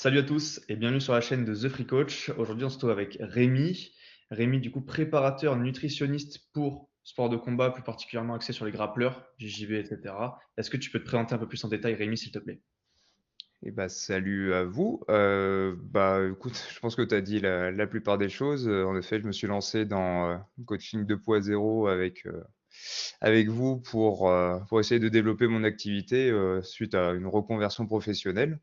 Salut à tous et bienvenue sur la chaîne de The Free Coach. Aujourd'hui, on se trouve avec Rémi. Rémi, du coup, préparateur nutritionniste pour sport de combat, plus particulièrement axé sur les grappleurs, JJB, etc. Est-ce que tu peux te présenter un peu plus en détail, Rémi, s'il te plaît? Eh bah, salut à vous. Écoute, je pense que tu as dit la plupart des choses. En effet, je me suis lancé dans le coaching 2.0 avec vous pour essayer de développer mon activité suite à une reconversion professionnelle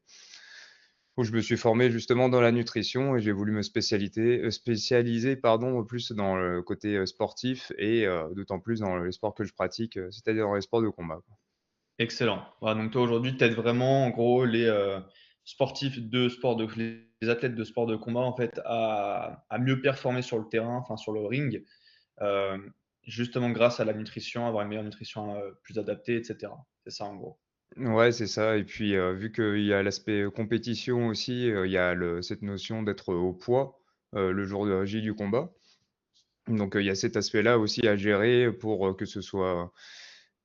où je me suis formé justement dans la nutrition et j'ai voulu me spécialiser pardon, plus dans le côté sportif et d'autant plus dans les sports que je pratique, c'est-à-dire dans les sports de combat, quoi. Excellent. Voilà, donc toi, aujourd'hui, tu aides vraiment, en gros, les sportifs de sport les athlètes de sport de combat, en fait, à mieux performer sur le terrain, enfin, sur le ring, euh, justement grâce à la nutrition, avoir une meilleure nutrition plus adaptée, etc. C'est ça, en gros. Ouais, c'est ça et puis, vu qu'il y a l'aspect, compétition aussi, il y a cette notion d'être au poids, le jour J du combat. Donc, il y a cet aspect-là aussi à gérer pour, que ce soit,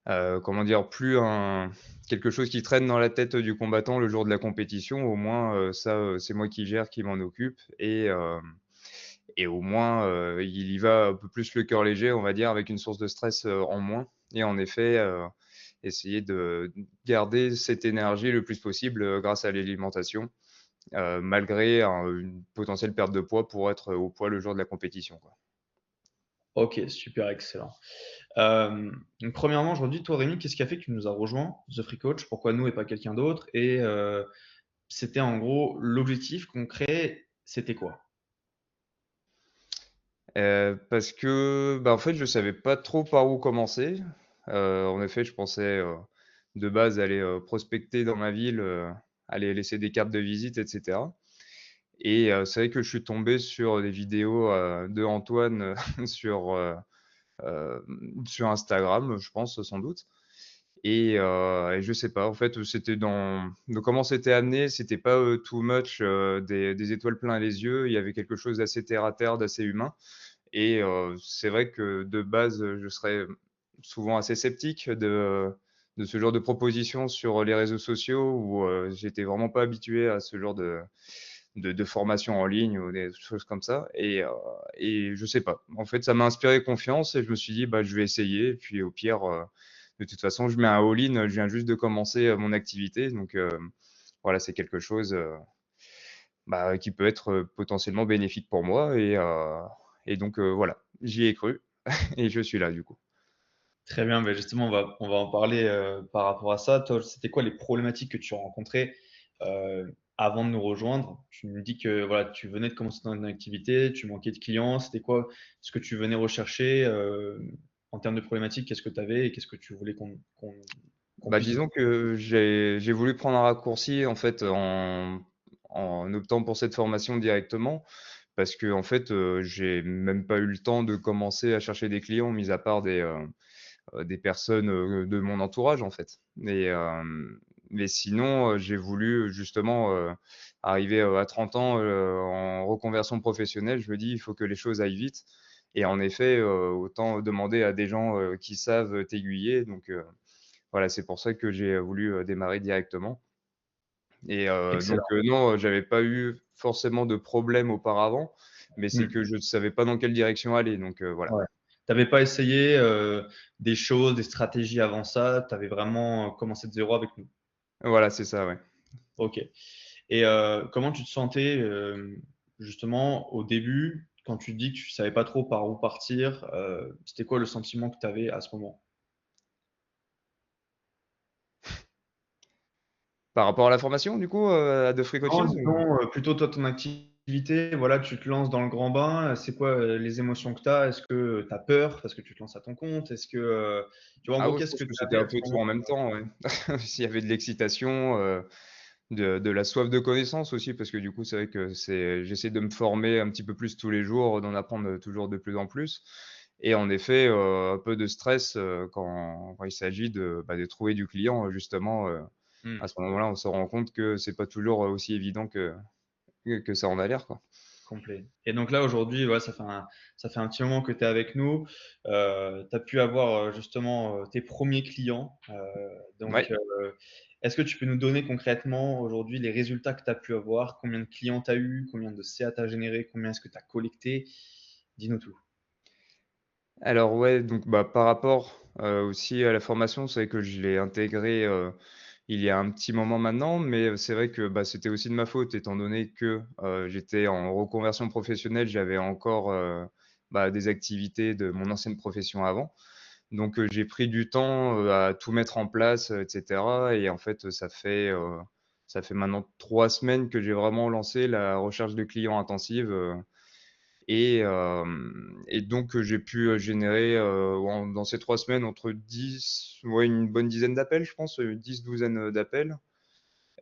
comment dire? Plus un quelque chose qui traîne dans la tête du combattant le jour de la compétition. Au moins, ça, c'est moi qui gère, qui m'en occupe et au moins, il y va un peu plus le cœur léger, on va dire, avec une source de stress, en moins et en effet, essayer de garder cette énergie le plus possible, grâce à l'alimentation, malgré une potentielle perte de poids pour être au poids le jour de la compétition, quoi. Ok, super, excellent. Donc premièrement, aujourd'hui, toi, Rémi, qu'est-ce qui a fait que tu nous as rejoint, The Free Coach? Pourquoi nous et pas quelqu'un d'autre? Et c'était en gros l'objectif concret, c'était quoi? Parce que, bah, en fait, je savais pas trop par où commencer. En effet, je pensais, de base aller, prospecter dans ma ville, aller laisser des cartes de visite et cetera et c'est vrai que je suis tombé sur des vidéos, de Antoine, sur Instagram, je pense, sans doute et je sais pas, en fait, c'était dans de comment c'était amené, c'était pas, too much, des étoiles plein les yeux. Il y avait quelque chose d'assez terre à terre, d'assez humain et c'est vrai que de base, je serais souvent assez sceptique de ce genre de propositions sur les réseaux sociaux où, j'étais vraiment pas habitué à ce genre de formation en ligne ou des choses comme ça et je sais pas. En fait, ça m'a inspiré confiance et je me suis dit: «Bah, je vais essayer et puis au pire, de toute façon, je mets un all-in, je viens juste de commencer, mon activité donc voilà, c'est quelque chose, bah, qui peut être, potentiellement bénéfique pour moi et donc voilà, j'y ai cru et je suis là, du coup. Très bien, ben justement, on va en parler par rapport à ça. Toi, c'était quoi les problématiques que tu as rencontrées avant de nous rejoindre? Tu me dis que voilà, tu venais de commencer dans une activité, tu manquais de clients. C'était quoi ce que tu venais rechercher en termes de problématiques? Qu'est-ce que tu avais et qu'est-ce que tu voulais qu'on Bah, puisse. disons que j'ai voulu prendre un raccourci, en fait, en optant pour cette formation directement parce qu'en fait, j'ai même pas eu le temps de commencer à chercher des clients, mis à part des personnes, de mon entourage, en fait. Mais sinon, j'ai voulu justement, arriver, à 30 ans, en reconversion professionnelle. Je me dis: «Il faut que les choses aillent vite» et en effet, autant demander à des gens, qui savent t'aiguiller donc voilà, c'est pour ça que j'ai voulu, démarrer directement Excellent. non, j'avais pas eu forcément de problème auparavant, mais c'est Hmm. que je ne savais pas dans quelle direction aller donc voilà. Ouais. Tu n'avais pas essayé des choses, des stratégies avant ça. Tu avais vraiment commencé de zéro avec nous. Voilà, c'est ça, ouais. Ok. Et comment tu te sentais justement au début quand tu dis que tu savais pas trop par où partir? C'était quoi le sentiment que tu avais à ce moment? Par rapport à la formation du coup, à The Free Non, Coaches ou? disons plutôt toi ton activité, voilà, tu te lances dans le grand bain. C'est quoi les émotions que tu as? Est-ce que tu as peur parce que tu te lances à ton compte? Est-ce que tu vois en Ah gros ouais, je qu'est-ce pense que tu que c'était avais un à ce peu tout moment? en même temps, ouais. S'il y avait de l'excitation, de la soif de connaissance aussi parce que du coup, c'est vrai que j'essaie de me former un petit peu plus tous les jours, d'en apprendre, toujours de plus en plus et en effet, un peu de stress, quand il s'agit de trouver du client, justement, Hmm. à ce moment-là, on se rend compte que c'est pas toujours, aussi évident que ça en a l'air, quoi. Complet. Et donc là, aujourd'hui, ouais, ça fait un petit moment que tu es avec nous. Tu as pu avoir justement tes premiers clients. Donc, Ouais. est-ce que tu peux nous donner concrètement aujourd'hui les résultats que tu as pu avoir? Combien de clients tu as eu? Combien de CA tu as généré? Combien est-ce que tu as collecté? Dis-nous tout. Alors ouais, donc bah, par rapport, aussi à la formation, c'est vrai que je l'ai intégré, il y a un petit moment maintenant, mais c'est vrai que, bah, c'était aussi de ma faute étant donné que, j'étais en reconversion professionnelle, j'avais encore, bah, des activités de mon ancienne profession avant. Donc j'ai pris du temps, à tout mettre en place, et cetera et en fait, ça fait maintenant 3 semaines que j'ai vraiment lancé la recherche de clients intensive, et donc j'ai pu, générer, dans ces 3 semaines entre 10, ouais, une bonne dizaine d'appels, je pense, 10 douzaine, d'appels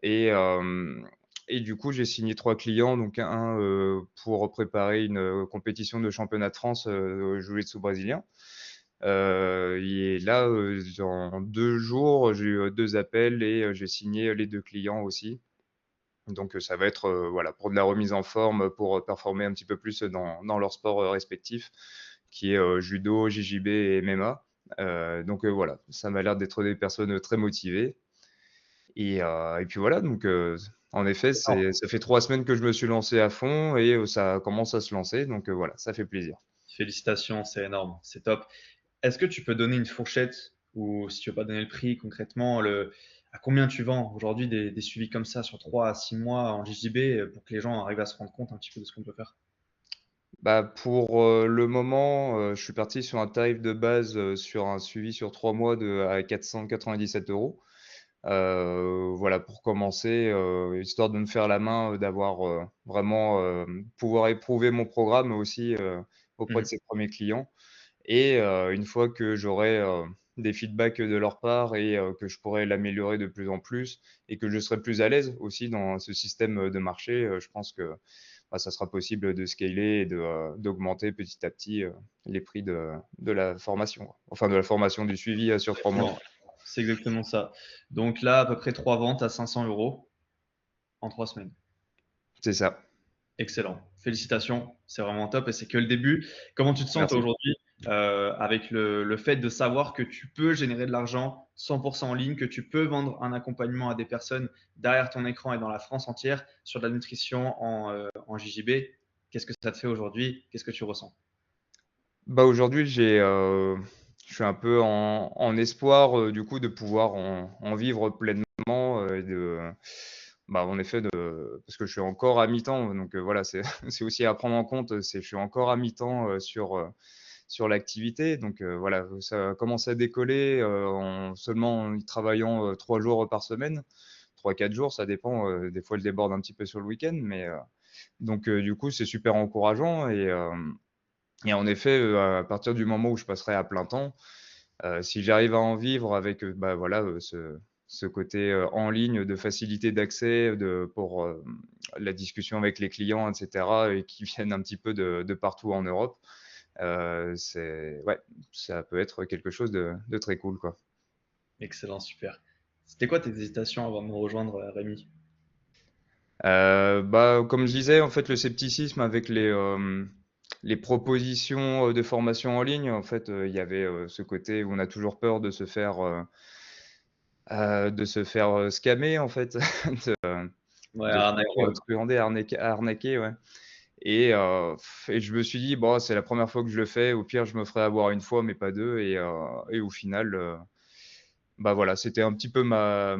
et hem et du coup, j'ai signé 3 clients, donc un, pour préparer une, compétition de championnat de France, au jiu-jitsu brésilien. Et là, en 2 jours, j'ai eu, 2 appels et j'ai signé les 2 clients aussi. Donc, ça va être, voilà, pour de la remise en forme, pour, performer un petit peu plus dans leur sport, respectif, qui est, judo, JJB et MMA. Donc, voilà, ça m'a l'air d'être des personnes, très motivées et puis voilà, donc, en effet, Alors, ça fait 3 semaines que je me suis lancé à fond et ça commence à se lancer, donc, voilà, ça fait plaisir. félicitations, c'est énorme, c'est top. Est-ce que tu peux donner une fourchette ou si tu veux pas donner le prix concrètement, à combien tu vends aujourd'hui des suivis comme ça sur 3 à 6 mois en JJB pour que les gens arrivent à se rendre compte un petit peu de ce qu'on peut faire? Bah, pour, le moment, je suis parti sur un tarif de base, sur un suivi sur 3 mois à 497 €. Voilà, pour commencer, histoire de me faire la main, d'avoir, vraiment, pouvoir éprouver mon programme aussi, auprès de Mmh. ses premiers clients et une fois que j'aurai, des feedbacks de leur part et que je pourrai l'améliorer de plus en plus et que je serai plus à l'aise aussi dans ce système, de marché, je pense que, bah, ça sera possible de scaler et d'augmenter petit à petit, les prix de la formation, quoi. Enfin de la formation, du suivi, sur 3 mois. Exactement, c'est exactement ça. Donc là, à peu près 3 ventes à 500 € en 3 semaines. C'est ça. Excellent. Félicitations, c'est vraiment top et c'est que le début. Comment tu te sens toi Merci. aujourd'hui, avec le fait de savoir que tu peux générer de l'argent 100% en ligne, que tu peux vendre un accompagnement à des personnes derrière ton écran et dans la France entière sur de la nutrition en JJB? Qu'est-ce que ça te fait aujourd'hui? Qu'est-ce que tu ressens? Bah, aujourd'hui, je suis un peu en espoir, du coup, de pouvoir en vivre pleinement, et bah, en effet, parce que je suis encore à mi-temps, donc voilà, c'est c'est aussi à prendre en compte, je suis encore à mi-temps, sur l'activité, donc voilà, ça commence à décoller, en y travaillant, 3 jours par semaine, 3 4 jours, ça dépend, des fois, elle déborde un petit peu sur le week-end, mais donc du coup, c'est super encourageant et en effet, à partir du moment où je passerai à plein temps, si j'arrive à en vivre avec, bah, voilà, ce côté, en ligne de facilité d'accès, pour, la discussion avec les clients et cetera et qui viennent un petit peu de partout en Europe, c'est ouais, ça peut être quelque chose de très cool, quoi. Excellent, super. C'était quoi tes hésitations avant de nous rejoindre, Rémi? Bah, comme je disais, en fait, le scepticisme avec les propositions, de formation en ligne, en fait, il y avait, ce côté où on a toujours peur de se faire, scammer en fait, de Ouais, de se arnaqué, faire, ouais. truander, arnaquer, ouais et je me suis dit: «Bon, c'est la première fois que je le fais, au pire, je me ferai avoir une fois, mais pas 2 et au final, bah, voilà, c'était un petit peu ma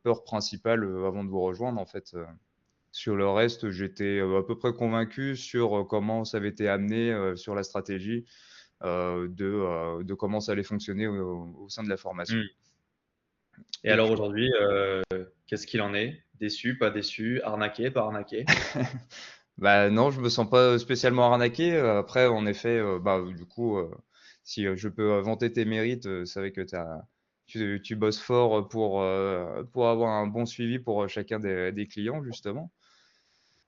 peur principale, avant de vous rejoindre en fait, sur le reste, j'étais, à peu près convaincu sur, comment ça avait été amené, sur la stratégie, de comment ça allait fonctionner au sein de la formation Mmh. Et et alors puis aujourd'hui, qu'est-ce qu'il en est? Déçu, pas déçu, arnaqué, pas arnaqué? bah, non, je me sens pas spécialement arnaqué, après en effet, bah, du coup, si, je peux, vanter tes mérites, c'est vrai que tu bosses fort, pour avoir un bon suivi pour, chacun des clients justement.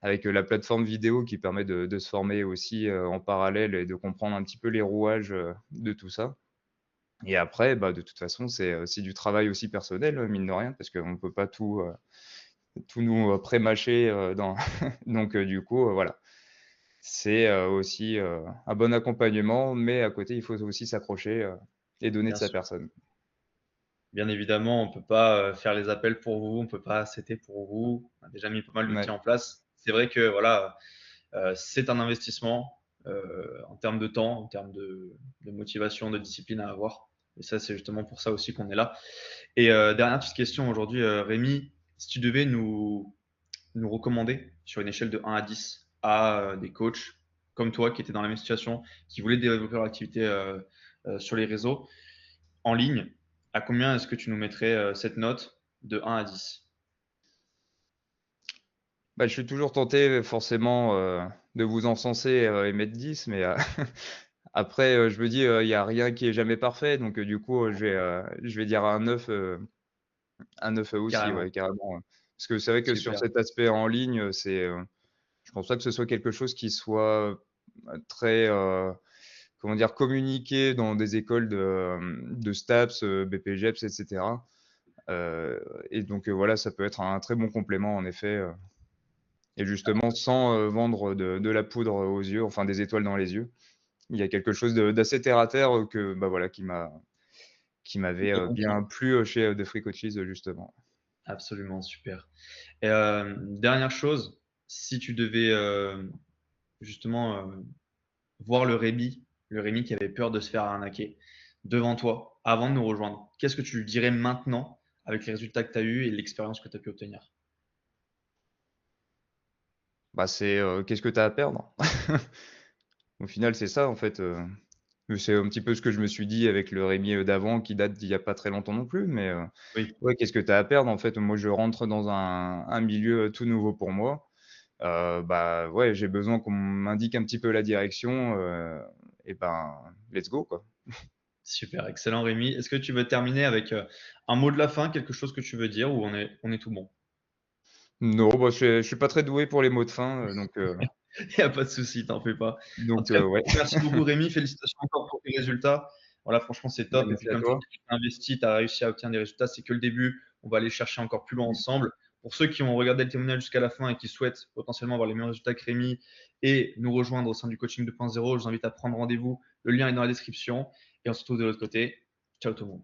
Avec, la plateforme vidéo qui permet de se former aussi, en parallèle et de comprendre un petit peu les rouages, de tout ça et après, bah, de toute façon, c'est du travail aussi personnel, mine de rien, parce qu'on ne peut pas tout nous, pré-mâcher, dans donc du coup, voilà. c'est, aussi, un bon accompagnement, mais à côté, il faut aussi s'accrocher, et donner de Bien sa sûr. personne. Bien évidemment, on peut pas, faire les appels pour vous, on peut pas setter pour vous. On a déjà mis pas mal d'outils Ouais. en place. C'est vrai que voilà, c'est un investissement, en termes de temps, en termes de motivation, de discipline à avoir et ça, c'est justement pour ça aussi qu'on est là et dernière petite question aujourd'hui, Rémi, si tu devais nous recommander sur une échelle de 1 à 10 à, des coachs comme toi qui étaient dans la même situation, qui voulaient développer leur activité, sur les réseaux, en ligne, à combien est-ce que tu nous mettrais, cette note de 1 à 10? Bah, je suis toujours tenté, forcément, de vous encenser, et mettre 10, mais après, je me dis, il y a rien qui est jamais parfait, donc du coup, je vais dire un 9 aussi, Carrément, ouais, carrément, parce que c'est vrai que sur super. cet aspect en ligne, je pense pas que ce soit quelque chose qui soit, très, comment dire? Communiqué dans des écoles de STAPS, BPGEPS et cetera, heu et donc voilà, ça peut être un très bon complément en effet, et justement sans, vendre de la poudre aux yeux, enfin des étoiles dans les yeux. Il y a quelque chose d'assez terre à terre, que, bah, voilà, qui m'avait, Plutôt concret. bien plu, chez, The Free Coaches, justement. Absolument, super et dernière chose, si tu devais, justement, voir le Rémi qui avait peur de se faire arnaquer, devant toi, avant de nous rejoindre, qu'est-ce que tu lui dirais maintenant avec les résultats que tu as eus et l'expérience que tu as pu obtenir? Bah, c'est, qu'est-ce que tu as à perdre? Au final, c'est ça, en fait, c'est un petit peu ce que je me suis dit avec le Rémi, d'avant qui date d'il y a pas très longtemps non plus, mais Oui, ouais, qu'est-ce que tu as à perdre? En fait, moi, je rentre dans un milieu, tout nouveau pour moi. Bah, ouais, j'ai besoin qu'on m'indique un petit peu la direction, et ben, let's go, quoi. super, excellent Rémi. Est-ce que tu veux terminer avec, un mot de la fin, quelque chose que tu veux dire ou on est tout bon? Non, bah, je suis pas très doué pour les mots de fin, Il y a pas de souci, t'en fais pas. En tout cas, ouais. merci beaucoup Rémi, félicitations encore pour tes résultats. Voilà, franchement, c'est Bah, top et puis merci à comme tu toi. dis, tu t'es investi, tu as réussi à obtenir des résultats, c'est que le début. On va aller chercher encore plus loin Mmh. ensemble. Pour ceux qui ont regardé le témoignage jusqu'à la fin et qui souhaitent potentiellement avoir les mêmes résultats que Rémi et nous rejoindre au sein du coaching 2.0, je vous invite à prendre rendez-vous. Le lien est dans la description et on se retrouve de l'autre côté. Ciao tout le monde.